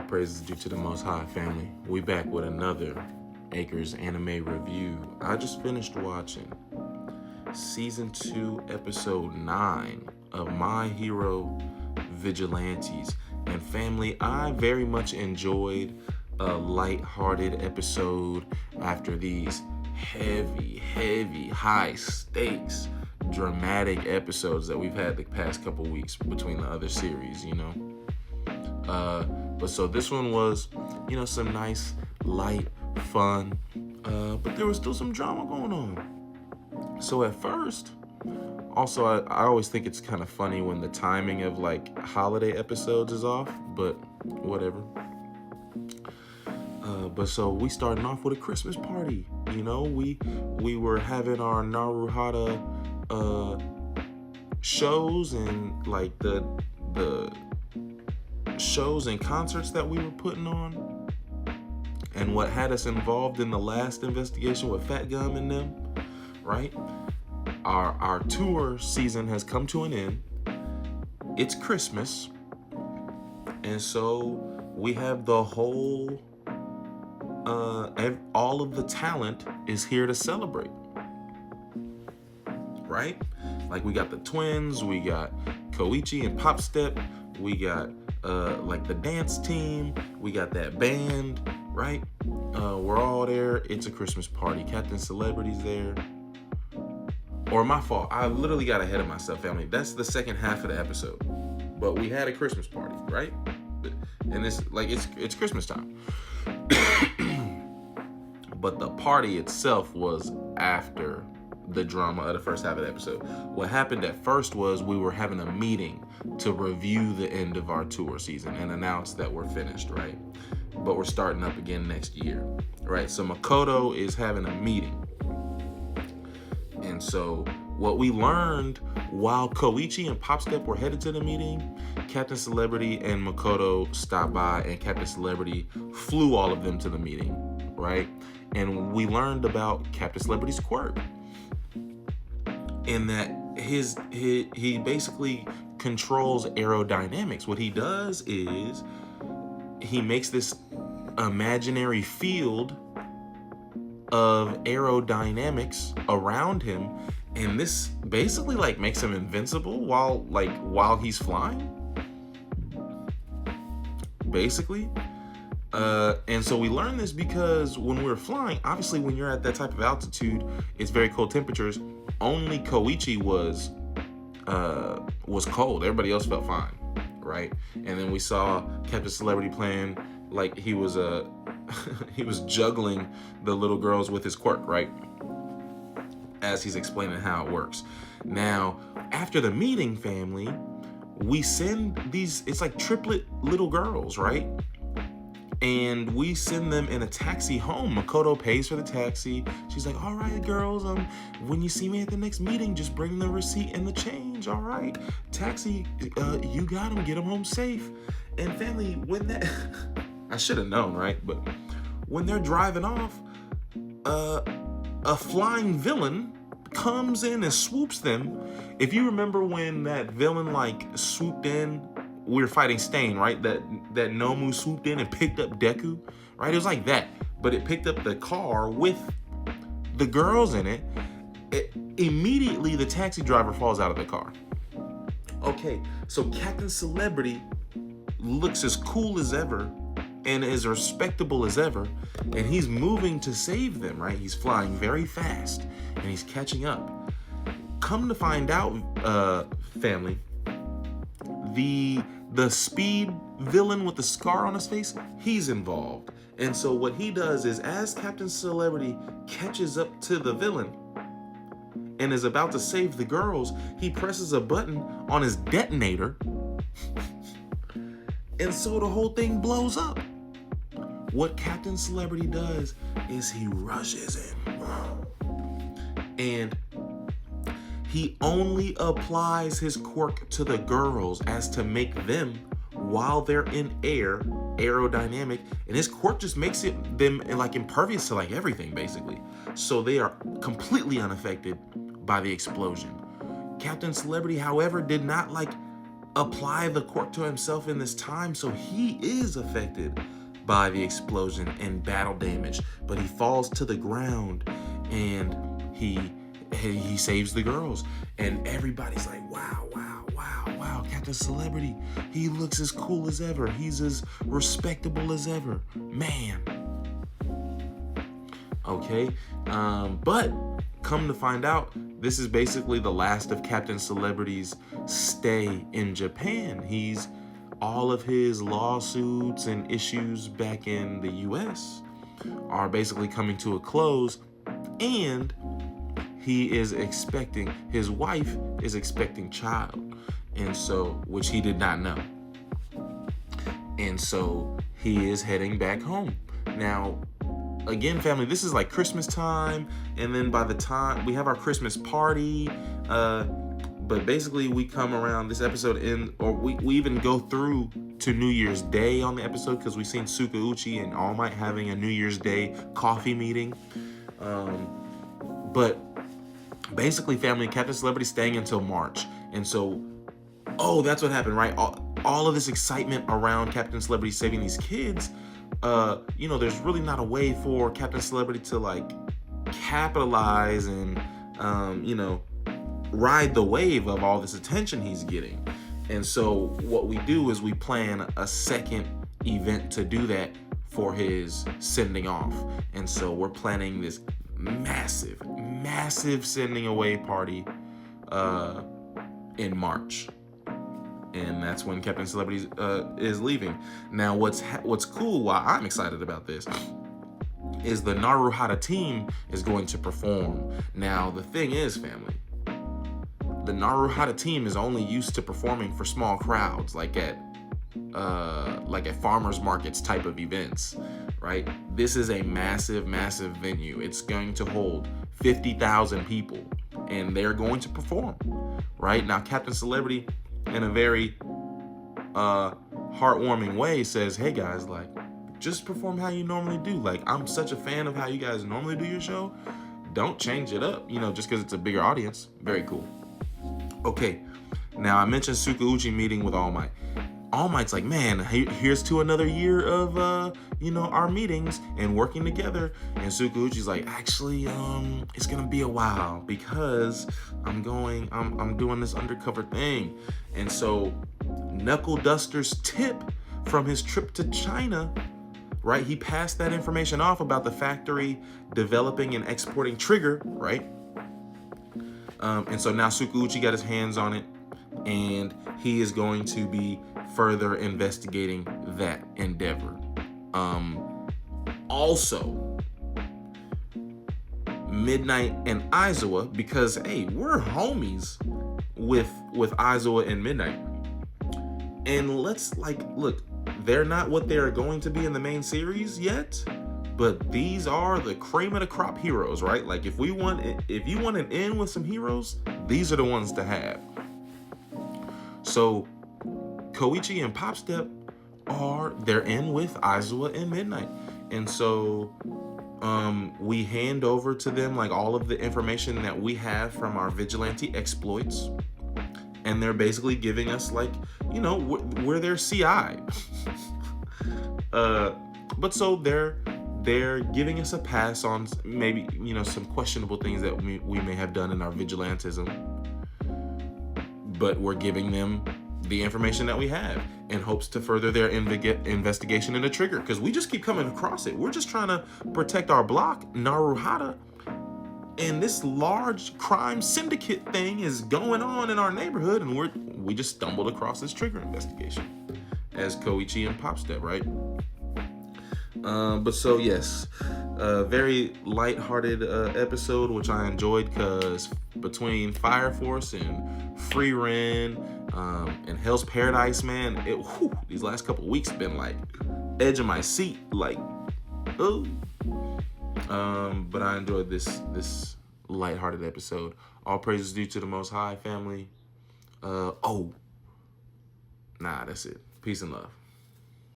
praises due to the Most High, family. We back with another Acres anime review. I just finished watching Season 2, Episode 9 of My Hero Vigilantes. And family, I very much enjoyed a light-hearted episode after these heavy, high-stakes, dramatic episodes that we've had the past couple weeks between the other series, But so this one was, some nice, light, fun, but there was still some drama going on. So at first, also, I always think it's kind of funny when the timing of like holiday episodes is off, but whatever. But so we starting off with a Christmas party. We were having our Naruhara shows and like the shows and concerts that we were putting on, and what had us involved in the last investigation with Fat Gum and them, right? Our tour season has come to an end. It's Christmas, and so we have the whole all of the talent is here to celebrate, right? Like we got the twins, we got Koichi and Pop Step, we got like the dance team, we got that band, right? We're all there. It's a Christmas party. Captain Celebrity's there. Or my fault. I literally got ahead of myself, family. That's the second half of the episode. But we had a Christmas party, right? And it's Christmas time. But the party itself was after the drama of the first half of the episode. What happened at first was we were having a meeting to review the end of our tour season and announce that we're finished, right? But we're starting up again next year, right? So Makoto is having a meeting. And so what we learned while Koichi and Popstep were headed to the meeting, Captain Celebrity and Makoto stopped by, and Captain Celebrity flew all of them to the meeting, right? And we learned about Captain Celebrity's quirk, in that he basically controls aerodynamics. What he does is he makes this imaginary field of aerodynamics around him, and this basically like makes him invincible while he's flying, basically. And so we learned this because when we're flying, obviously when you're at that type of altitude, it's very cold temperatures. Only Koichi was cold. Everybody else felt fine, right? And then we saw Captain Celebrity playing like he was he was juggling the little girls with his quirk, right? As he's explaining how it works. Now, after the meeting, family, we send these, it's like triplet little girls, right? And we send them in a taxi home. Makoto pays for the taxi. She's like, all right, girls, when you see me at the next meeting, just bring the receipt and the change, all right? Taxi, you got them, get them home safe. And family, when that, I should have known, right? But when they're driving off, a flying villain comes in and swoops them. If you remember when that villain like swooped in, we were fighting Stain, right? That Nomu swooped in and picked up Deku, right? It was like that, but it picked up the car with the girls in it. Immediately, the taxi driver falls out of the car. Okay, so Captain Celebrity looks as cool as ever and as respectable as ever, and he's moving to save them, right? He's flying very fast, and he's catching up. Come to find out, family, the speed villain with the scar on his face, he's involved. And so what he does is, as Captain Celebrity catches up to the villain and is about to save the girls, he presses a button on his detonator, and so the whole thing blows up. What Captain Celebrity does is he rushes him, and he only applies his quirk to the girls as to make them, while they're in air, aerodynamic, and his quirk just makes them like impervious to like everything, basically. So they are completely unaffected by the explosion. Captain Celebrity, however, did not like apply the quirk to himself in this time, so he is affected by the explosion and battle damage, but he falls to the ground and he saves the girls, and everybody's like, wow, Captain Celebrity, he looks as cool as ever, he's as respectable as ever, man. Okay, but come to find out, this is basically the last of Captain Celebrity's stay in Japan. All of his lawsuits and issues back in the US are basically coming to a close, and his wife is expecting child, and so, which he did not know. And so he is heading back home. Now, again, family, this is like Christmas time, and then by the time we have our Christmas party, but basically we come around this episode we even go through to New Year's Day on the episode, because we've seen Tsukauchi and All Might having a New Year's Day coffee meeting. But basically, family, Captain Celebrity staying until March. And so, that's what happened, right? All of this excitement around Captain Celebrity saving these kids, there's really not a way for Captain Celebrity to like capitalize and, ride the wave of all this attention he's getting. And so what we do is we plan a second event to do that for his sending off. And so we're planning this massive sending away party in March. And that's when Captain Celebrity is leaving. Now, what's cool, why I'm excited about this, is the Naruhata team is going to perform. Now, the thing is, family, the Naruhata team is only used to performing for small crowds, like at farmers markets type of events, right? This is a massive venue. It's going to hold 50,000 people, and they're going to perform, right? Now, Captain Celebrity, in a very heartwarming way, says, hey guys, like, just perform how you normally do. Like, I'm such a fan of how you guys normally do your show. Don't change it up, just because it's a bigger audience. Very cool. Okay, now I mentioned Tsukauchi meeting with All Might. All Might's like, man, here's to another year of, our meetings and working together. And Tsukauchi's like, actually, it's gonna be a while because I'm doing this undercover thing. And so Knuckle Duster's tip from his trip to China, right? He passed that information off about the factory developing and exporting trigger, right? And so now Tsukauchi got his hands on it, and he is going to be further investigating that endeavor. Also, Midnight and Aizawa, because hey, we're homies with Aizawa and Midnight, and let's look, they're not what they're going to be in the main series yet, but these are the cream of the crop heroes, right? Like, if you want an in with some heroes, these are the ones to have. So Koichi and Popstep they're in with Aizawa and Midnight. And so we hand over to them like all of the information that we have from our vigilante exploits. And they're basically giving us we're their CI. But so they're giving us a pass on maybe, some questionable things that we may have done in our vigilantism. But we're giving them the information that we have in hopes to further their investigation into Trigger, because we just keep coming across it. We're just trying to protect our block, Naruhata, and this large crime syndicate thing is going on in our neighborhood, and we just stumbled across this Trigger investigation as Koichi and Popstep, right? But so yes, a very lighthearted episode, which I enjoyed, because between Fire Force and Free Ren and Hell's Paradise, man, these last couple weeks been like edge of my seat, like, oh. But I enjoyed this lighthearted episode. All praises due to the Most High, family. That's it. Peace and love.